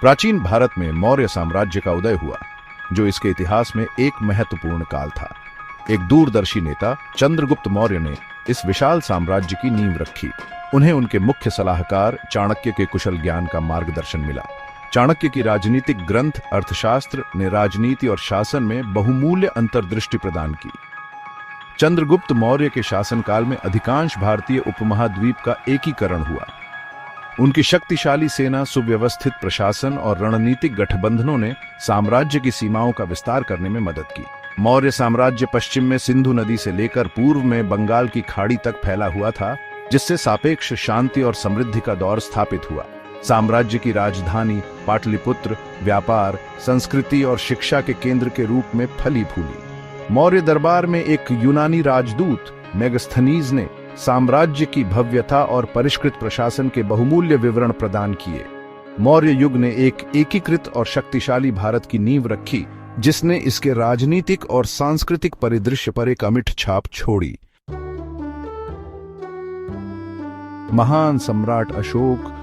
प्राचीन भारत में मौर्य साम्राज्य का उदय हुआ, जो इसके इतिहास में एक महत्वपूर्ण काल था। एक दूरदर्शी नेता चंद्रगुप्त मौर्य ने इस विशाल साम्राज्य की नींव रखी। उन्हें उनके मुख्य सलाहकार चाणक्य के कुशल ज्ञान का मार्गदर्शन मिला। चाणक्य की राजनीतिक ग्रंथ अर्थशास्त्र ने राजनीति और शासन में बहुमूल्य अंतर्दृष्टि प्रदान की। चंद्रगुप्त मौर्य के शासनकाल में अधिकांश भारतीय उपमहाद्वीप का एकीकरण हुआ। उनकी शक्तिशाली सेना, सुव्यवस्थित प्रशासन और रणनीतिक गठबंधनों ने साम्राज्य की सीमाओं का विस्तार करने में मदद की। मौर्य साम्राज्य पश्चिम में सिंधु नदी से लेकर पूर्व में बंगाल की खाड़ी तक फैला हुआ था, जिससे सापेक्ष शांति और समृद्धि का दौर स्थापित हुआ। साम्राज्य की राजधानी पाटलिपुत्र व्यापार, संस्कृति और शिक्षा के केंद्र के रूप में फली फूली। मौर्य दरबार में एक यूनानी राजदूत मेगस्थनीज ने साम्राज्य की भव्यता और परिष्कृत प्रशासन के बहुमूल्य विवरण प्रदान किए। मौर्य युग ने एक एकीकृत और शक्तिशाली भारत की नींव रखी, जिसने इसके राजनीतिक और सांस्कृतिक परिदृश्य पर एक अमिट छाप छोड़ी। महान सम्राट अशोक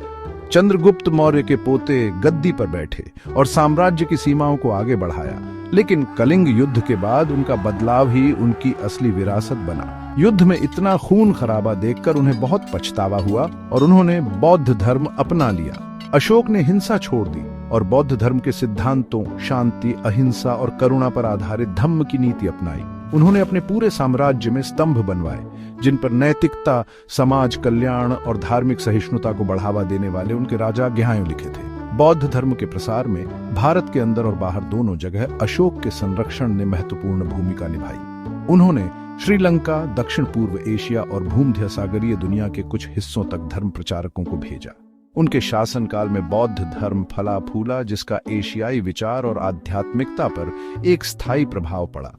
चंद्रगुप्त मौर्य के पोते गद्दी पर बैठे और साम्राज्य की सीमाओं को आगे बढ़ाया, लेकिन कलिंग युद्ध के बाद उनका बदलाव ही उनकी असली विरासत बना। युद्ध में इतना खून खराबा देखकर उन्हें बहुत पछतावा हुआ और उन्होंने बौद्ध धर्म अपना लिया। अशोक ने हिंसा छोड़ दी और बौद्ध धर्म के सिद्धांतों शांति, अहिंसा और करुणा पर आधारित धम्म की नीति अपनाई। उन्होंने अपने पूरे साम्राज्य में स्तंभ बनवाए, जिन पर नैतिकता, समाज कल्याण और धार्मिक सहिष्णुता को बढ़ावा देने वाले उनके राजाज्ञाएं लिखे थे। बौद्ध धर्म के प्रसार में भारत के अंदर और बाहर दोनों जगह अशोक के संरक्षण ने महत्वपूर्ण भूमिका निभाई। उन्होंने श्रीलंका, दक्षिण पूर्व एशिया और भूमध्य सागरीय दुनिया के कुछ हिस्सों तक धर्म प्रचारकों को भेजा। उनके शासनकाल में बौद्ध धर्म फला फूला, जिसका एशियाई विचार और आध्यात्मिकता पर एक स्थायी प्रभाव पड़ा।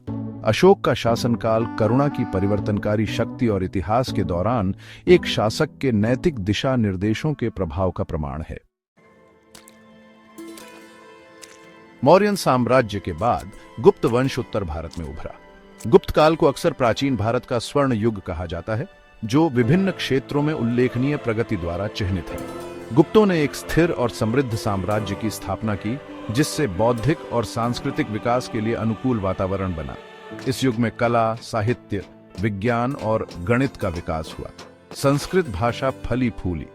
अशोक का शासनकाल करुणा की परिवर्तनकारी शक्ति और इतिहास के दौरान एक शासक के नैतिक दिशा निर्देशों के प्रभाव का प्रमाण है। मौर्यन साम्राज्य के बाद गुप्त वंश उत्तर भारत में उभरा। गुप्त काल को अक्सर प्राचीन भारत का स्वर्ण युग कहा जाता है, जो विभिन्न क्षेत्रों में उल्लेखनीय प्रगति द्वारा चिह्नित है। गुप्तों ने एक स्थिर और समृद्ध साम्राज्य की स्थापना की, जिससे बौद्धिक और सांस्कृतिक विकास के लिए अनुकूल वातावरण बना। इस युग में कला, साहित्य, विज्ञान और गणित का विकास हुआ। संस्कृत भाषा फली फूली,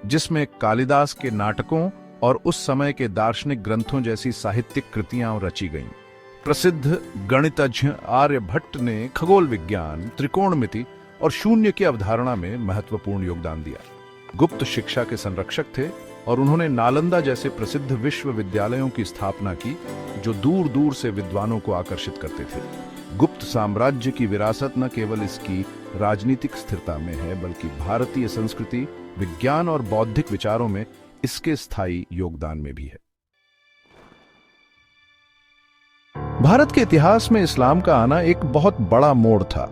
जिसमें कालिदास के नाटकों और उस समय के दार्शनिक ग्रंथों जैसी साहित्यिक कृतियां रची गईं। प्रसिद्ध गणितज्ञ आर्यभट्ट ने खगोल विज्ञान, त्रिकोणमिति और शून्य की अवधारणा में महत्वपूर्ण योगदान दिया। गुप्त शिक्षा के संरक्षक थे और उन्होंने नालंदा जैसे प्रसिद्ध विश्वविद्यालयों की स्थापना की, जो दूर दूर से विद्वानों को आकर्षित करते थे। गुप्त साम्राज्य की विरासत न केवल इसकी राजनीतिक स्थिरता में है, बल्कि भारतीय संस्कृति, विज्ञान और बौद्धिक विचारों में इसके स्थायी योगदान में भी है। भारत के इतिहास में इस्लाम का आना एक बहुत बड़ा मोड़ था।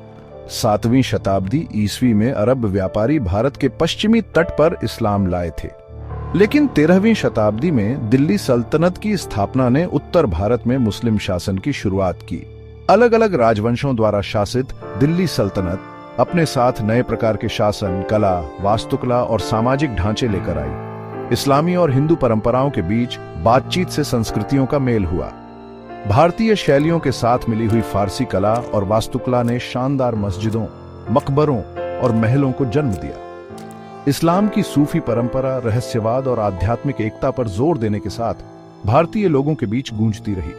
7वीं शताब्दी ईस्वी में अरब व्यापारी भारत के पश्चिमी तट पर इस्लाम लाए थे, लेकिन 13वीं शताब्दी में दिल्ली सल्तनत की स्थापना ने उत्तर भारत में मुस्लिम शासन की शुरुआत की। अलग अलग राजवंशों द्वारा शासित दिल्ली सल्तनत अपने साथ नए प्रकार के शासन, कला, वास्तुकला और सामाजिक ढांचे लेकर आई। इस्लामी और हिंदू परंपराओं के बीच बातचीत से संस्कृतियों का मेल हुआ। भारतीय शैलियों के साथ मिली हुई फारसी कला और वास्तुकला ने शानदार मस्जिदों, मकबरों और महलों को जन्म दिया। इस्लाम की सूफी परंपरा रहस्यवाद और आध्यात्मिक एकता पर जोर देने के साथ भारतीय लोगों के बीच गूंजती रही।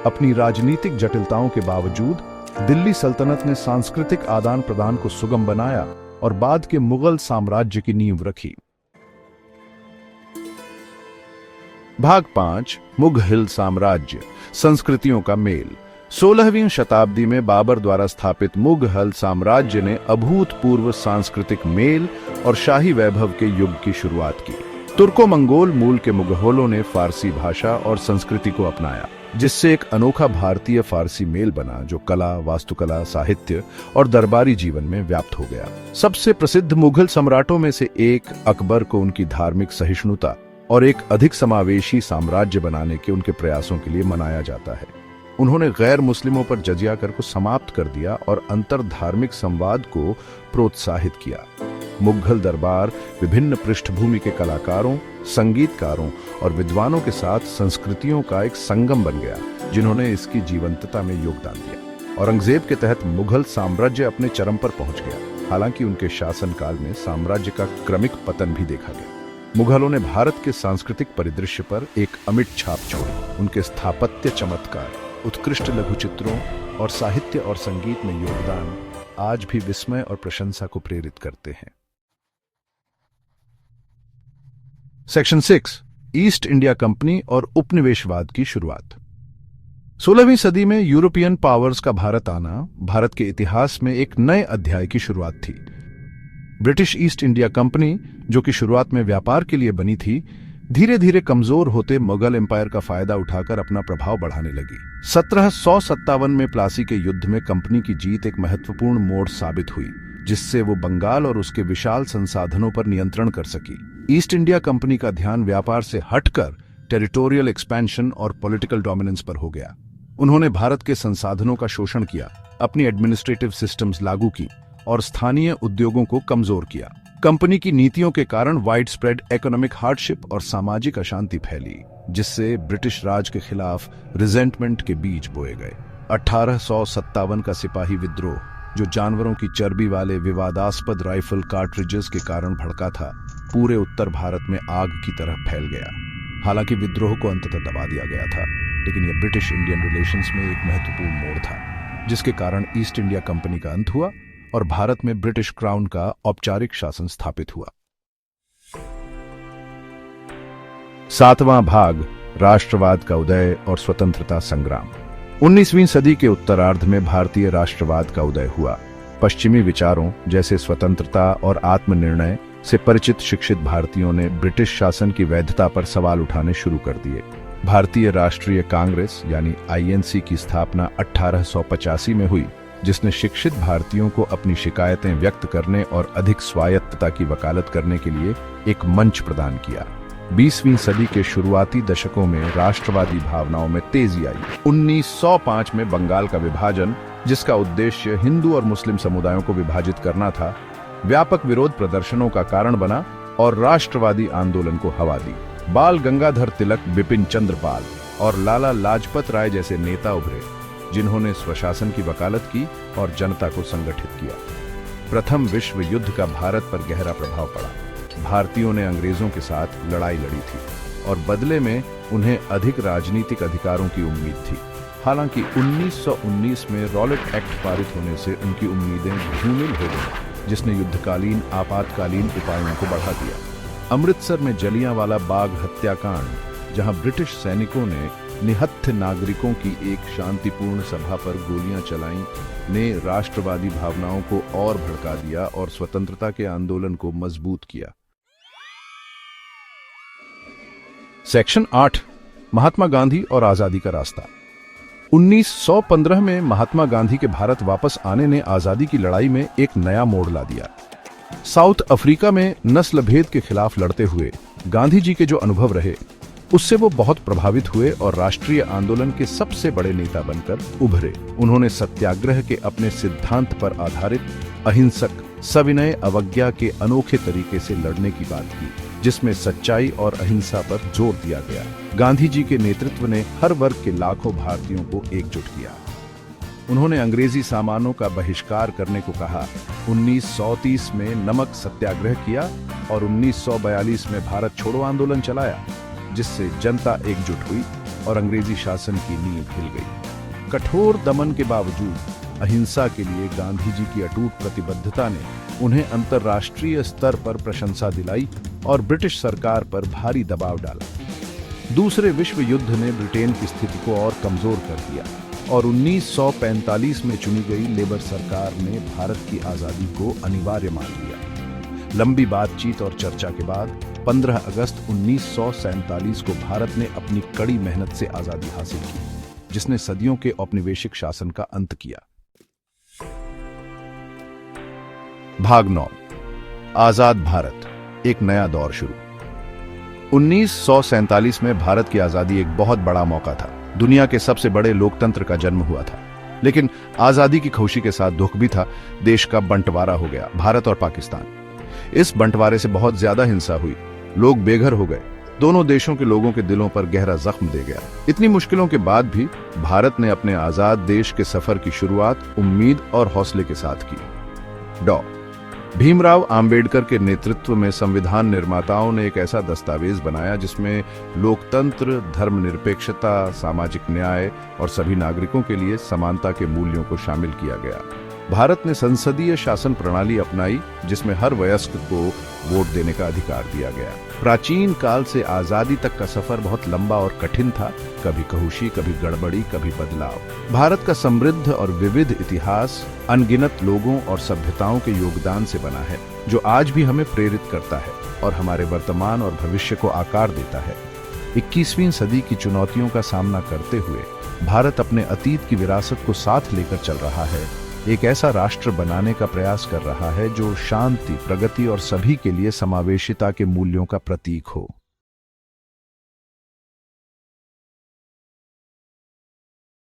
अपनी राजनीतिक जटिलताओं के बावजूद दिल्ली सल्तनत ने सांस्कृतिक आदान प्रदान को सुगम बनाया और बाद के मुगल साम्राज्य की नींव रखी। भाग 5, मुगल साम्राज्य, संस्कृतियों का मेल। 16वीं शताब्दी में बाबर द्वारा स्थापित मुगल साम्राज्य ने अभूतपूर्व सांस्कृतिक मेल और शाही वैभव के युग की शुरुआत की। तुर्को मंगोल मूल के मुगलों ने फारसी भाषा और संस्कृति को अपनाया, जिससे एक अनोखा भारतीय फारसी मेल बना, जो कला, वास्तुकला, साहित्य और दरबारी जीवन में व्याप्त हो गया। सबसे प्रसिद्ध मुगल सम्राटों में से एक अकबर को उनकी धार्मिक सहिष्णुता और एक अधिक समावेशी साम्राज्य बनाने के उनके प्रयासों के लिए मनाया जाता है। उन्होंने गैर मुस्लिमों पर जजिया कर को समाप्त कर दिया और अंतर धार्मिक संवाद को प्रोत्साहित किया। मुगल दरबार विभिन्न पृष्ठभूमि के कलाकारों, संगीतकारों और विद्वानों के साथ संस्कृतियों का एक संगम बन गया, जिन्होंने इसकी जीवंतता में योगदान दिया। औरंगजेब के तहत मुगल साम्राज्य अपने चरम पर पहुंच गया। हालांकि उनके शासनकाल में साम्राज्य का क्रमिक पतन भी देखा गया। मुगलों ने भारत के सांस्कृतिक परिदृश्य पर एक अमिट छाप छोड़ी। उनके स्थापत्य चमत्कार, उत्कृष्ट लघुचित्रों और साहित्य और संगीत में योगदान आज भी विस्मय और प्रशंसा को प्रेरित करते हैं। सेक्शन 6, ईस्ट इंडिया कंपनी और उपनिवेशवाद की शुरुआत। 16वीं सदी में यूरोपियन पावर्स का भारत आना भारत के इतिहास में एक नए अध्याय की शुरुआत थी। ब्रिटिश ईस्ट इंडिया कंपनी, जो कि शुरुआत में व्यापार के लिए बनी थी, धीरे धीरे कमजोर होते मुगल एम्पायर का फायदा उठाकर अपना प्रभाव बढ़ाने लगी। 1757 में प्लासी के युद्ध में कंपनी की जीत एक महत्वपूर्ण मोड़ साबित हुई, जिससे वो बंगाल और उसके विशाल संसाधनों पर नियंत्रण कर सकी। ईस्ट इंडिया कंपनी का ध्यान व्यापार से हटकर टेरिटोरियल एक्सपेंशन और पॉलिटिकल डोमिनेंस पर हो गया। उन्होंने भारत के संसाधनों का शोषण किया, अपनी एडमिनिस्ट्रेटिव सिस्टम्स लागू की और स्थानीय उद्योगों को कमजोर किया। कंपनी की नीतियों के कारण वाइड स्प्रेड इकोनॉमिक हार्डशिप और सामाजिक अशांति फैली, जिससे ब्रिटिश राज के खिलाफ रिजेंटमेंट के बीज बोए गए। 1857 का सिपाही विद्रोह, जो जानवरों की चर्बी वाले विवादास्पद राइफल कार्ट्रिजेस के कारण भड़का था, पूरे उत्तर भारत में आग की तरह फैल गया। हालांकि विद्रोह को अंततः दबा दिया गया था, लेकिन यह ब्रिटिश इंडियन रिलेशंस में एक महत्वपूर्ण मोड़ था, जिसके कारण ईस्ट इंडिया कंपनी का अंत हुआ और भारत में ब्रिटिश क्राउन का औपचारिक शासन स्थापित हुआ। 7वां भाग, राष्ट्रवाद का उदय और स्वतंत्रता संग्राम। 19वीं सदी के उत्तरार्ध में भारतीय राष्ट्रवाद का उदय हुआ। पश्चिमी विचारों जैसे स्वतंत्रता और आत्मनिर्णय से परिचित शिक्षित भारतीयों ने ब्रिटिश शासन की वैधता पर सवाल उठाने शुरू कर दिए। भारतीय राष्ट्रीय कांग्रेस यानी आईएनसी की स्थापना 1885 में हुई, जिसने शिक्षित भारतीयों को अपनी शिकायतें व्यक्त करने और अधिक स्वायत्तता की वकालत करने के लिए एक मंच प्रदान किया। 20वीं सदी के शुरुआती दशकों में राष्ट्रवादी भावनाओं में तेजी आई। 1905 में बंगाल का विभाजन, जिसका उद्देश्य हिंदू और मुस्लिम समुदायों को विभाजित करना था, व्यापक विरोध प्रदर्शनों का कारण बना और राष्ट्रवादी आंदोलन को हवा दी। बाल गंगाधर तिलक, बिपिन चंद्र पाल और लाला लाजपत राय जैसे नेता उभरे, जिन्होंने स्वशासन की वकालत की और जनता को संगठित किया। प्रथम विश्व युद्ध का भारत पर गहरा प्रभाव पड़ा। भारतीयों ने अंग्रेजों के साथ लड़ाई लड़ी थी और बदले में उन्हें अधिक राजनीतिक अधिकारों की उम्मीद थी। हालांकि 1919 में रॉलेट एक्ट पारित होने से उनकी उम्मीदें धूमिल हो गईं, जिसने युद्धकालीन आपातकालीन उपायों को बढ़ा दिया। अमृतसर में जलियांवाला बाग हत्याकांड, जहां ब्रिटिश सैनिकों ने निहत्थ नागरिकों की एक शांतिपूर्ण सभा पर गोलियां चलाईं, ने राष्ट्रवादी भावनाओं को और भड़का दिया और स्वतंत्रता के आंदोलन को मजबूत किया। सेक्शन 8, महात्मा गांधी और आजादी का रास्ता। 1915 में महात्मा गांधी के भारत वापस आने ने आजादी की लड़ाई में एक नया मोड़ ला दिया। साउथ अफ्रीका में नस्ल भेद के खिलाफ लड़ते हुए गांधी जी के जो अनुभव रहे, उससे वो बहुत प्रभावित हुए और राष्ट्रीय आंदोलन के सबसे बड़े नेता बनकर उभरे। उन्होंने सत्याग्रह के अपने सिद्धांत पर आधारित अहिंसक, सविनय अवज्ञा के अनोखे तरीके से लड़ने की बात की, जिसमें सच्चाई और अहिंसा पर जोर दिया गया। गांधी जी के नेतृत्व ने हर वर्ग के लाखों भारतीयों को एकजुट किया। उन्होंने अंग्रेजी सामानों का बहिष्कार करने को कहा। 1930 में नमक सत्याग्रह किया और 1942 में भारत छोड़ो आंदोलन चलाया, जिससे जनता एकजुट हुई और अंग्रेजी शासन की नींव हिल गई। कठोर दमन के बावजूद अहिंसा के लिए गांधी जी की अटूट प्रतिबद्धता ने उन्हें अंतर्राष्ट्रीय स्तर पर प्रशंसा दिलाई और ब्रिटिश सरकार पर भारी दबाव डाला। दूसरे विश्व युद्ध ने ब्रिटेन की स्थिति को और कमजोर कर दिया और 1945 में चुनी गई लेबर सरकार ने भारत की आजादी को अनिवार्य मान लिया। लंबी बातचीत और चर्चा के बाद 15 अगस्त 1947 को भारत ने अपनी कड़ी मेहनत से आजादी हासिल की, जिसने सदियों के औपनिवेशिक शासन का अंत किया। भाग 9, आजाद भारत, एक नया दौर शुरू। 1947 में भारत की आजादी एक बहुत बड़ा मौका था। दुनिया के सबसे बड़े लोकतंत्र का जन्म हुआ था, लेकिन आजादी की खुशी के साथ दुख भी था। देश का बंटवारा हो गया, भारत और पाकिस्तान। इस बंटवारे से बहुत ज्यादा हिंसा हुई, लोग बेघर हो गए। दोनों देशों के लोगों के दिलों पर गहरा जख्म दे गया। इतनी मुश्किलों के बाद भी भारत ने अपने आजाद देश के सफर की शुरुआत उम्मीद और हौसले के साथ की। डॉ. भीमराव आंबेडकर के नेतृत्व में संविधान निर्माताओं ने एक ऐसा दस्तावेज बनाया जिसमें लोकतंत्र, धर्मनिरपेक्षता, सामाजिक न्याय और सभी नागरिकों के लिए समानता के मूल्यों को शामिल किया गया। भारत ने संसदीय शासन प्रणाली अपनाई जिसमें हर वयस्क को वोट देने का अधिकार दिया गया। प्राचीन काल से आजादी तक का सफर बहुत लंबा और कठिन था, कभी कहुशी, कभी गड़बड़ी, कभी बदलाव। भारत का समृद्ध और विविध इतिहास अनगिनत लोगों और सभ्यताओं के योगदान से बना है, जो आज भी हमें प्रेरित करता है और हमारे वर्तमान और भविष्य को आकार देता है। 21वीं सदी की चुनौतियों का सामना करते हुए भारत अपने अतीत की विरासत को साथ लेकर चल रहा है, एक ऐसा राष्ट्र बनाने का प्रयास कर रहा है जो शांति, प्रगति और सभी के लिए समावेशिता के मूल्यों का प्रतीक हो।